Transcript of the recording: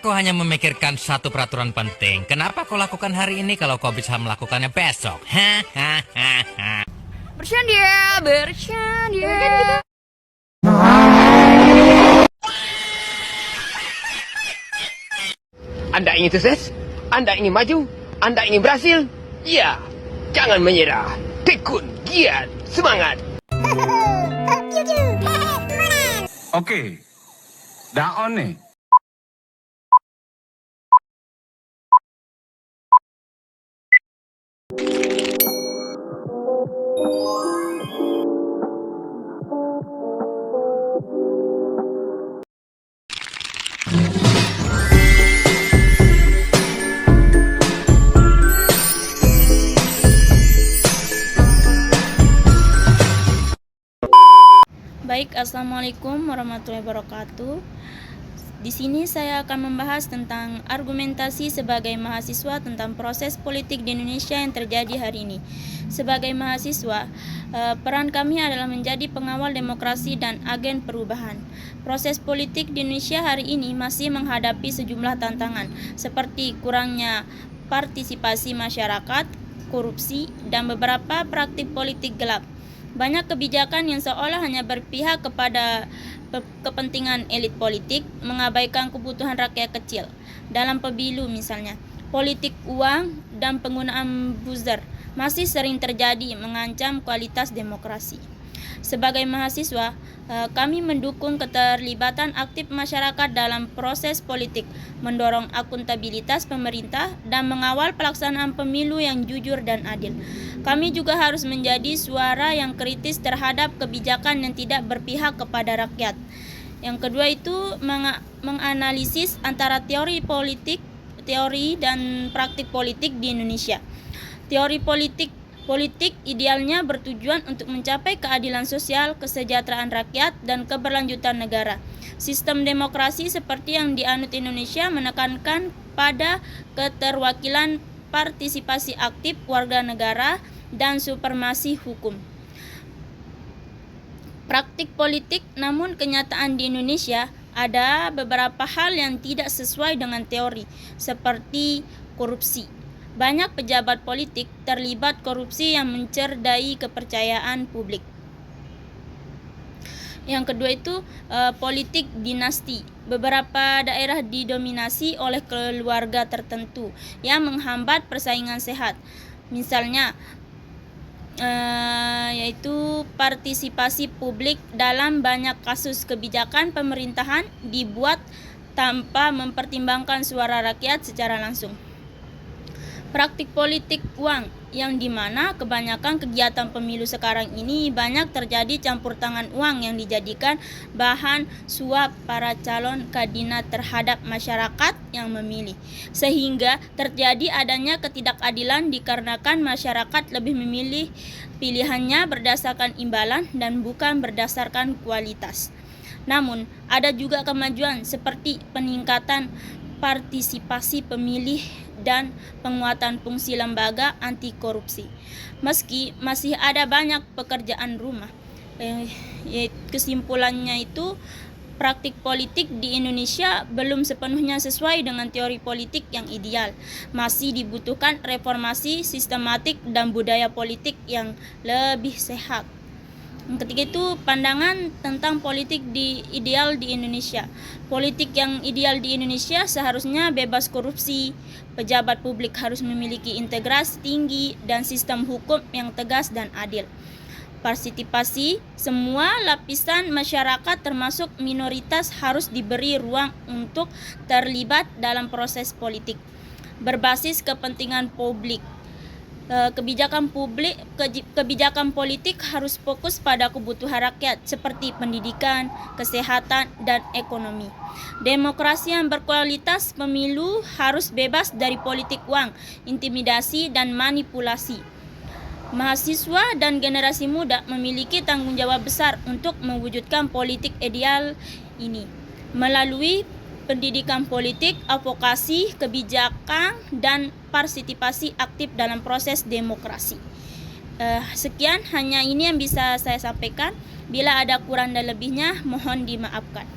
kau hanya memikirkan satu peraturan penting? Kenapa kau lakukan hari ini kalau kau bisa melakukannya besok? Bercanda, bercanda. Anda ingin sukses? Anda ingin maju? Anda ingin berhasil? Ya, jangan menyerah. Tekun, giat, semangat. Okey. Dah on ni. Baik, assalamualaikum warahmatullahi wabarakatuh. Di sini saya akan membahas tentang argumentasi sebagai mahasiswa tentang proses politik di Indonesia yang terjadi hari ini. Sebagai mahasiswa, peran kami adalah menjadi pengawal demokrasi dan agen perubahan. Proses politik di Indonesia hari ini masih menghadapi sejumlah tantangan, seperti kurangnya partisipasi masyarakat, korupsi, dan beberapa praktik politik gelap. Banyak kebijakan yang seolah hanya berpihak kepada kepentingan elit politik, mengabaikan kebutuhan rakyat kecil. Dalam pemilu misalnya, politik uang dan penggunaan buzzer masih sering terjadi, mengancam kualitas demokrasi. Sebagai mahasiswa, kami mendukung keterlibatan aktif masyarakat dalam proses politik, mendorong akuntabilitas pemerintah, dan mengawal pelaksanaan pemilu yang jujur dan adil. Kami juga harus menjadi suara yang kritis terhadap kebijakan yang tidak berpihak kepada rakyat. Yang kedua itu menganalisis antara teori dan praktik politik di Indonesia. Teori politik idealnya bertujuan untuk mencapai keadilan sosial, kesejahteraan rakyat, dan keberlanjutan negara. Sistem demokrasi seperti yang dianut Indonesia menekankan pada keterwakilan, partisipasi aktif warga negara, dan supremasi hukum. Praktik politik, namun kenyataan di Indonesia ada beberapa hal yang tidak sesuai dengan teori, seperti korupsi. Banyak pejabat politik terlibat korupsi yang mencerdai kepercayaan publik. Yang kedua itu politik dinasti. Beberapa daerah didominasi oleh keluarga tertentu yang menghambat persaingan sehat. Misalnya yaitu partisipasi publik dalam banyak kasus kebijakan pemerintahan dibuat tanpa mempertimbangkan suara rakyat secara langsung. Praktik politik uang, yang dimana kebanyakan kegiatan pemilu sekarang ini banyak terjadi campur tangan uang yang dijadikan bahan suap para calon kandidat terhadap masyarakat yang memilih, sehingga terjadi adanya ketidakadilan dikarenakan masyarakat lebih memilih pilihannya berdasarkan imbalan dan bukan berdasarkan kualitas. Namun ada juga kemajuan seperti peningkatan partisipasi pemilih dan penguatan fungsi lembaga anti korupsi. Meski masih ada banyak pekerjaan rumah, kesimpulannya itu praktik politik di Indonesia belum sepenuhnya sesuai dengan teori politik yang ideal. Masih dibutuhkan reformasi sistematik dan budaya politik yang lebih sehat. Yang ketiga itu pandangan tentang politik ideal di Indonesia. Politik yang ideal di Indonesia seharusnya bebas korupsi, pejabat publik harus memiliki integritas tinggi, dan sistem hukum yang tegas dan adil. Partisipasi semua lapisan masyarakat termasuk minoritas harus diberi ruang untuk terlibat dalam proses politik berbasis kepentingan publik. Kebijakan politik harus fokus pada kebutuhan rakyat seperti pendidikan, kesehatan, dan ekonomi. Demokrasi yang berkualitas, pemilu harus bebas dari politik uang, intimidasi, dan manipulasi. Mahasiswa dan generasi muda memiliki tanggung jawab besar untuk mewujudkan politik ideal ini melalui pendidikan politik, advokasi, kebijakan, dan partisipasi aktif dalam proses demokrasi. Sekian, hanya ini yang bisa saya sampaikan. Bila ada kurang dan lebihnya, mohon dimaafkan.